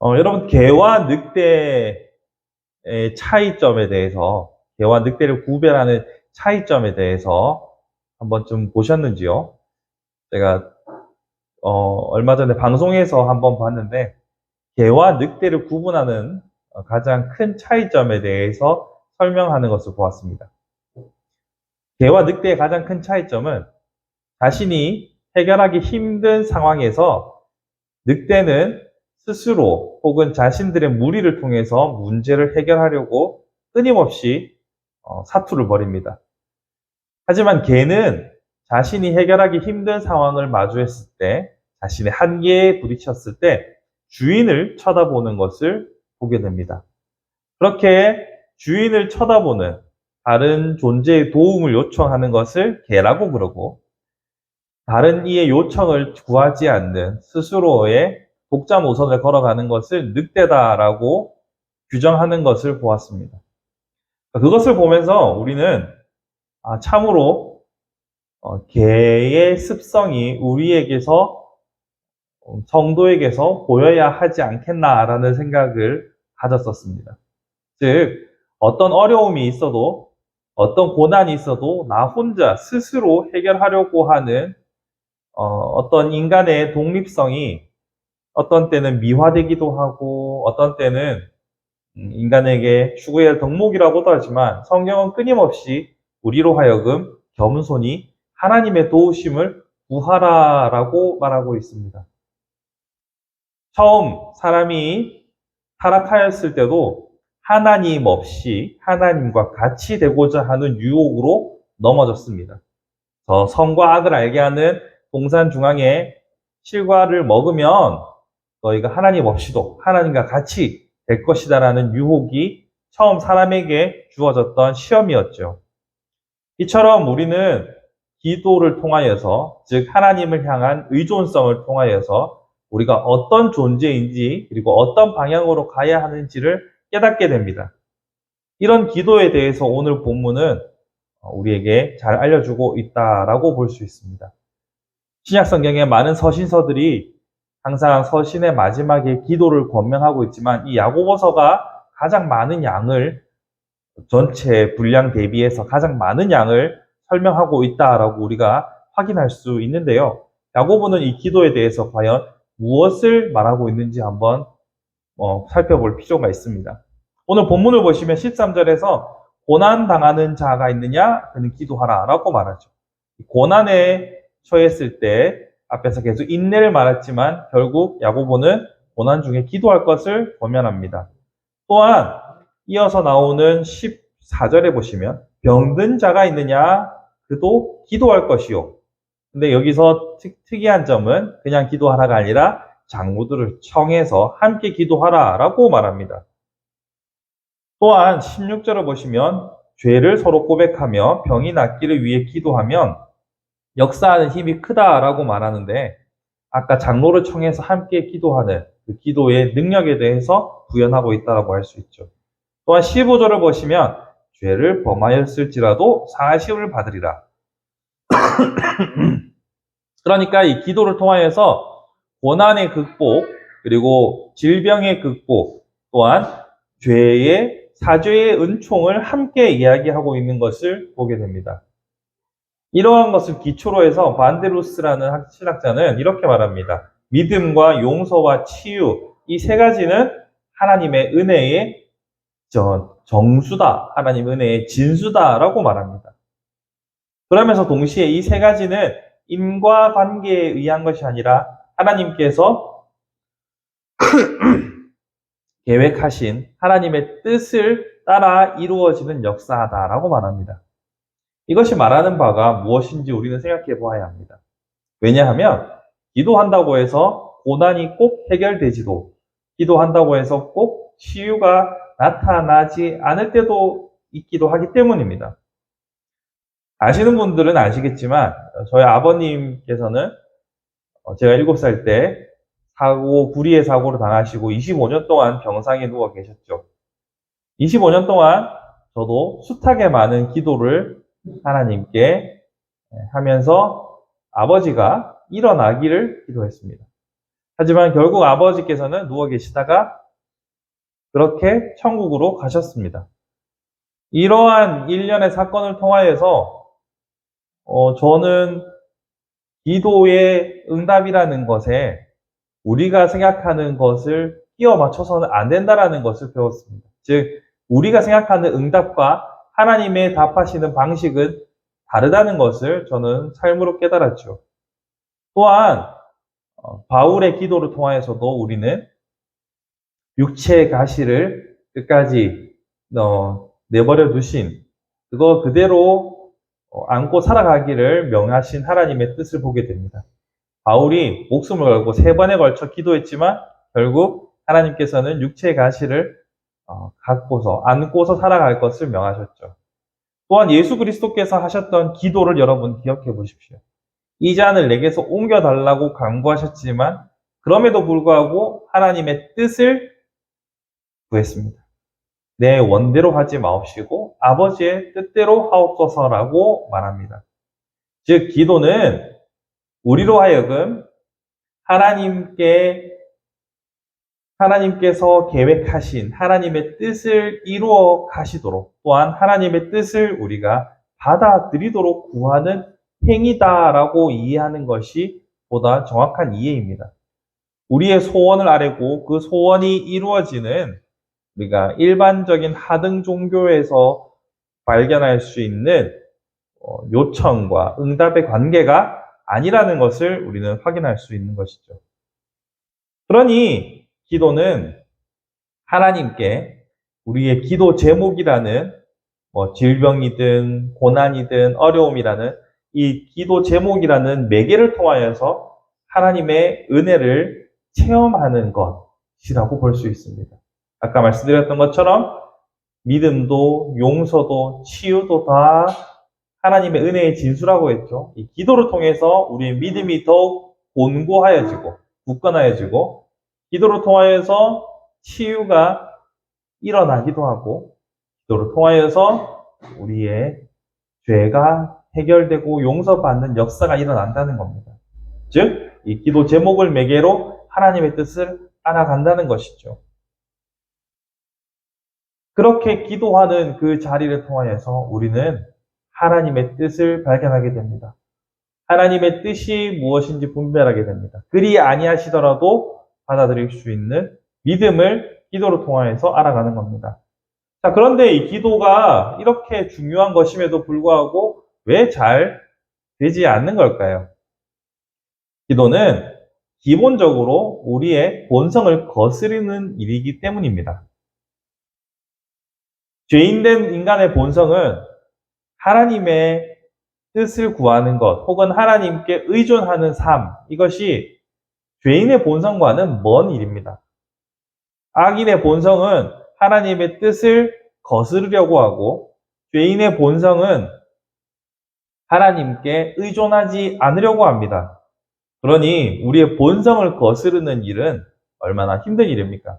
여러분, 개와 늑대의 차이점에 대해서, 개와 늑대를 구별하는 차이점에 대해서 한번 좀 보셨는지요? 제가, 얼마 전에 방송에서 한번 봤는데, 개와 늑대를 구분하는 가장 큰 차이점에 대해서 설명하는 것을 보았습니다. 개와 늑대의 가장 큰 차이점은 자신이 해결하기 힘든 상황에서 늑대는 스스로 혹은 자신들의 무리를 통해서 문제를 해결하려고 끊임없이 사투를 벌입니다. 하지만 개는 자신이 해결하기 힘든 상황을 마주했을 때, 자신의 한계에 부딪혔을 때 주인을 쳐다보는 것을 보게 됩니다. 그렇게 주인을 쳐다보는, 다른 존재의 도움을 요청하는 것을 개라고 부르고, 다른 이의 요청을 구하지 않는 스스로의 독자 노선을 걸어가는 것을 늑대다라고 규정하는 것을 보았습니다. 그것을 보면서 우리는 참으로 개의 습성이 우리에게서, 성도에게서 보여야 하지 않겠나라는 생각을 가졌었습니다. 즉, 어떤 어려움이 있어도, 어떤 고난이 있어도 나 혼자 스스로 해결하려고 하는 어떤 인간의 독립성이 어떤 때는 미화되기도 하고, 어떤 때는 인간에게 추구해야 할 덕목이라고도 하지만, 성경은 끊임없이 우리로 하여금 겸손히 하나님의 도우심을 구하라라고 말하고 있습니다. 처음 사람이 타락하였을 때도 하나님 없이 하나님과 같이 되고자 하는 유혹으로 넘어졌습니다. 선과 악을 알게 하는 동산 중앙에 실과를 먹으면 너희가 하나님 없이도 하나님과 같이 될 것이다라는 유혹이 처음 사람에게 주어졌던 시험이었죠. 이처럼 우리는 기도를 통하여서, 즉 하나님을 향한 의존성을 통하여서 우리가 어떤 존재인지, 그리고 어떤 방향으로 가야 하는지를 깨닫게 됩니다. 이런 기도에 대해서 오늘 본문은 우리에게 잘 알려주고 있다라고 볼 수 있습니다. 신약 성경의 많은 서신서들이 항상 서신의 마지막에 기도를 권면하고 있지만, 이 야고보서가 가장 많은 양을, 전체 분량 대비해서 가장 많은 양을 설명하고 있다라고 우리가 확인할 수 있는데요. 야고보는 이 기도에 대해서 과연 무엇을 말하고 있는지 한번 살펴볼 필요가 있습니다. 오늘 본문을 보시면 13절에서 고난당하는 자가 있느냐? 그는 기도하라 라고 말하죠. 고난에 처했을 때 앞에서 계속 인내를 말했지만 결국 야고보는 고난 중에 기도할 것을 권면합니다. 또한 이어서 나오는 14절에 보시면 병든 자가 있느냐? 그도 기도할 것이요. 근데 여기서 특이한 점은 그냥 기도하라가 아니라 장로들을 청해서 함께 기도하라 라고 말합니다. 또한 16절을 보시면 죄를 서로 고백하며 병이 낫기를 위해 기도하면 역사하는 힘이 크다라고 말하는데, 아까 장로를 청해서 함께 기도하는 그 기도의 능력에 대해서 구현하고 있다고 할 수 있죠. 또한 15절을 보시면 죄를 범하였을지라도 사하심을 받으리라. 그러니까 이 기도를 통하여서 고난의 극복, 그리고 질병의 극복, 또한 사죄의 은총을 함께 이야기하고 있는 것을 보게 됩니다. 이러한 것을 기초로 해서 반데루스라는 신학자는 이렇게 말합니다. 믿음과 용서와 치유, 이 세 가지는 하나님의 은혜의 정수다, 하나님의 은혜의 진수다라고 말합니다. 그러면서 동시에 이 세 가지는 인과관계에 의한 것이 아니라 하나님께서 계획하신 하나님의 뜻을 따라 이루어지는 역사다라고 말합니다. 이것이 말하는 바가 무엇인지 우리는 생각해 보아야 합니다. 왜냐하면 기도한다고 해서 고난이 꼭 해결되지도, 기도한다고 해서 꼭 치유가 나타나지 않을 때도 있기도 하기 때문입니다. 아시는 분들은 아시겠지만 저희 아버님께서는 제가 7살 때 구리의 사고를 당하시고 25년 동안 병상에 누워 계셨죠. 25년 동안 저도 숱하게 많은 기도를 하나님께 하면서 아버지가 일어나기를 기도했습니다. 하지만 결국 아버지께서는 누워 계시다가 그렇게 천국으로 가셨습니다. 이러한 일련의 사건을 통하여서 저는 기도의 응답이라는 것에 우리가 생각하는 것을 끼워 맞춰서는 안 된다라는 것을 배웠습니다. 즉, 우리가 생각하는 응답과 하나님의 답하시는 방식은 다르다는 것을 저는 삶으로 깨달았죠. 또한 바울의 기도를 통하여서도 우리는 육체의 가시를 끝까지 내버려 두신 그거 그대로 안고 살아가기를 명하신 하나님의 뜻을 보게 됩니다. 바울이 목숨을 걸고 3번에 걸쳐 기도했지만 결국 하나님께서는 육체의 가시를 갖고서 안고서 살아갈 것을 명하셨죠. 또한 예수 그리스도께서 하셨던 기도를 여러분 기억해 보십시오. 이 잔을 내게서 옮겨달라고 간구하셨지만 그럼에도 불구하고 하나님의 뜻을 구했습니다. 내 원대로 하지 마옵시고 아버지의 뜻대로 하옵소서라고 말합니다. 즉 기도는 우리로 하여금 하나님께서 계획하신 하나님의 뜻을 이루어 가시도록 또한 하나님의 뜻을 우리가 받아들이도록 구하는 행위다라고 이해하는 것이 보다 정확한 이해입니다. 우리의 소원을 아뢰고 그 소원이 이루어지는 우리가 일반적인 하등 종교에서 발견할 수 있는 요청과 응답의 관계가 아니라는 것을 우리는 확인할 수 있는 것이죠. 그러니 기도는 하나님께 우리의 기도 제목이라는 질병이든 고난이든 어려움이라는 이 기도 제목이라는 매개를 통하여서 하나님의 은혜를 체험하는 것이라고 볼 수 있습니다. 아까 말씀드렸던 것처럼 믿음도 용서도 치유도 다 하나님의 은혜의 진수라고 했죠. 이 기도를 통해서 우리의 믿음이 더욱 곤고하여지고 굳건하여지고 기도를 통하여서 치유가 일어나기도 하고 기도를 통하여서 우리의 죄가 해결되고 용서받는 역사가 일어난다는 겁니다. 즉, 이 기도 제목을 매개로 하나님의 뜻을 알아간다는 것이죠. 그렇게 기도하는 그 자리를 통하여서 우리는 하나님의 뜻을 발견하게 됩니다. 하나님의 뜻이 무엇인지 분별하게 됩니다. 그리 아니하시더라도 받아들일 수 있는 믿음을 기도를 통하여서 알아가는 겁니다. 자, 그런데 이 기도가 이렇게 중요한 것임에도 불구하고 왜 잘 되지 않는 걸까요? 기도는 기본적으로 우리의 본성을 거스르는 일이기 때문입니다. 죄인된 인간의 본성은 하나님의 뜻을 구하는 것 혹은 하나님께 의존하는 삶, 이것이 죄인의 본성과는 먼 일입니다. 악인의 본성은 하나님의 뜻을 거스르려고 하고 죄인의 본성은 하나님께 의존하지 않으려고 합니다. 그러니 우리의 본성을 거스르는 일은 얼마나 힘든 일입니까?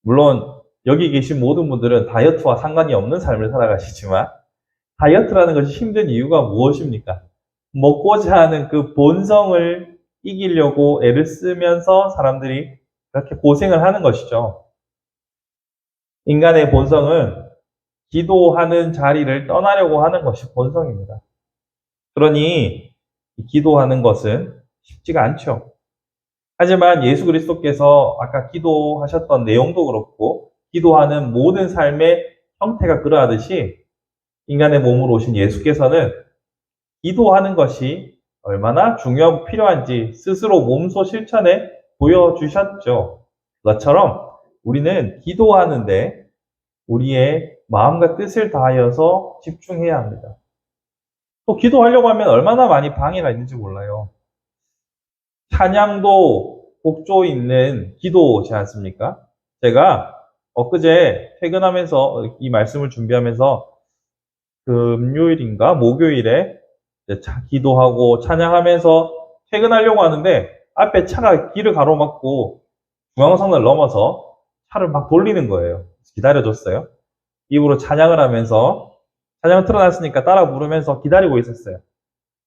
물론 여기 계신 모든 분들은 다이어트와 상관이 없는 삶을 살아가시지만 다이어트라는 것이 힘든 이유가 무엇입니까? 먹고자 하는 그 본성을 이기려고 애를 쓰면서 사람들이 그렇게 고생을 하는 것이죠. 인간의 본성은 기도하는 자리를 떠나려고 하는 것이 본성입니다. 그러니 기도하는 것은 쉽지가 않죠. 하지만 예수 그리스도께서 아까 기도하셨던 내용도 그렇고 기도하는 모든 삶의 형태가 그러하듯이 인간의 몸으로 오신 예수께서는 기도하는 것이 얼마나 중요하고 필요한지 스스로 몸소 실천해 보여주셨죠. 그것처럼 우리는 기도하는데 우리의 마음과 뜻을 다하여서 집중해야 합니다. 또 기도하려고 하면 얼마나 많이 방해가 있는지 몰라요. 찬양도 곡조 있는 기도지 않습니까? 제가 엊그제 퇴근하면서 이 말씀을 준비하면서 금요일인가 목요일에 기도하고 찬양하면서 퇴근하려고 하는데 앞에 차가 길을 가로막고 중앙선을 넘어서 차를 막 돌리는 거예요. 기다려줬어요. 입으로 찬양을 하면서 찬양 틀어놨으니까 따라 부르면서 기다리고 있었어요.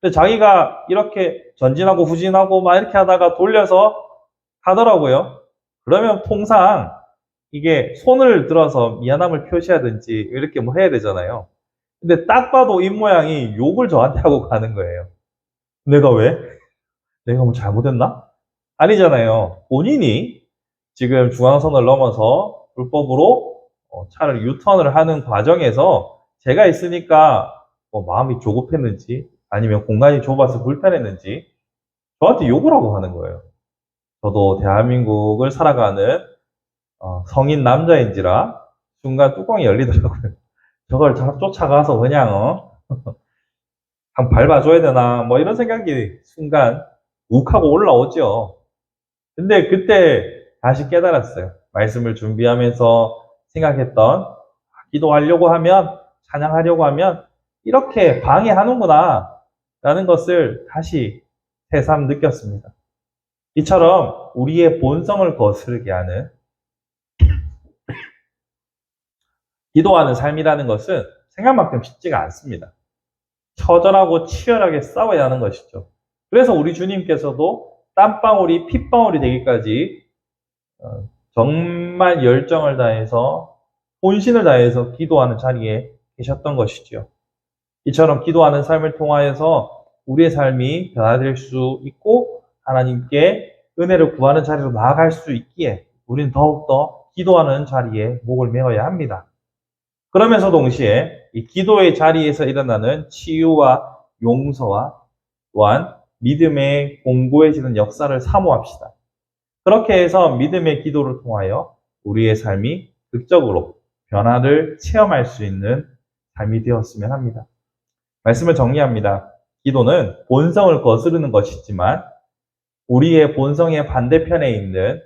근데 자기가 이렇게 전진하고 후진하고 막 이렇게 하다가 돌려서 하더라고요. 그러면 통상 이게 손을 들어서 미안함을 표시하든지 이렇게 뭐 해야 되잖아요. 근데 딱 봐도 입모양이 욕을 저한테 하고 가는 거예요. 내가 왜? 내가 뭐 잘못했나? 아니잖아요. 본인이 지금 중앙선을 넘어서 불법으로 차를 유턴을 하는 과정에서 제가 있으니까 뭐 마음이 조급했는지 아니면 공간이 좁아서 불편했는지 저한테 욕을 하고 가는 거예요. 저도 대한민국을 살아가는 성인 남자인지라 순간 뚜껑이 열리더라고요. 저걸 쫓아가서 그냥 한 밟아줘야 되나 뭐 이런 생각이 순간 욱하고 올라오죠. 근데 그때 다시 깨달았어요. 말씀을 준비하면서 생각했던 기도하려고 하면 찬양하려고 하면 이렇게 방해하는구나 라는 것을 다시 새삼 느꼈습니다. 이처럼 우리의 본성을 거스르게 하는 기도하는 삶이라는 것은 생각만큼 쉽지가 않습니다. 처절하고 치열하게 싸워야 하는 것이죠. 그래서 우리 주님께서도 땀방울이 핏방울이 되기까지 정말 열정을 다해서 본신을 다해서 기도하는 자리에 계셨던 것이죠. 이처럼 기도하는 삶을 통하여서 우리의 삶이 변화될 수 있고 하나님께 은혜를 구하는 자리로 나아갈 수 있기에 우리는 더욱더 기도하는 자리에 목을 메어야 합니다. 그러면서 동시에 이 기도의 자리에서 일어나는 치유와 용서와 또한 믿음의 공고해지는 역사를 사모합시다. 그렇게 해서 믿음의 기도를 통하여 우리의 삶이 극적으로 변화를 체험할 수 있는 삶이 되었으면 합니다. 말씀을 정리합니다. 기도는 본성을 거스르는 것이지만 우리의 본성의 반대편에 있는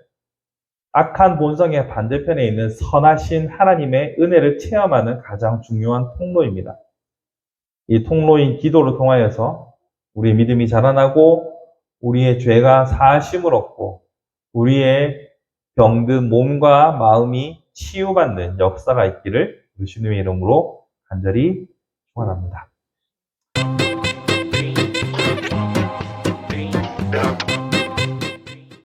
악한 본성의 반대편에 있는 선하신 하나님의 은혜를 체험하는 가장 중요한 통로입니다. 이 통로인 기도를 통하여서 우리의 믿음이 자라나고 우리의 죄가 사하심을 얻고 우리의 병든 몸과 마음이 치유받는 역사가 있기를 주님의 이름으로 간절히 축원합니다.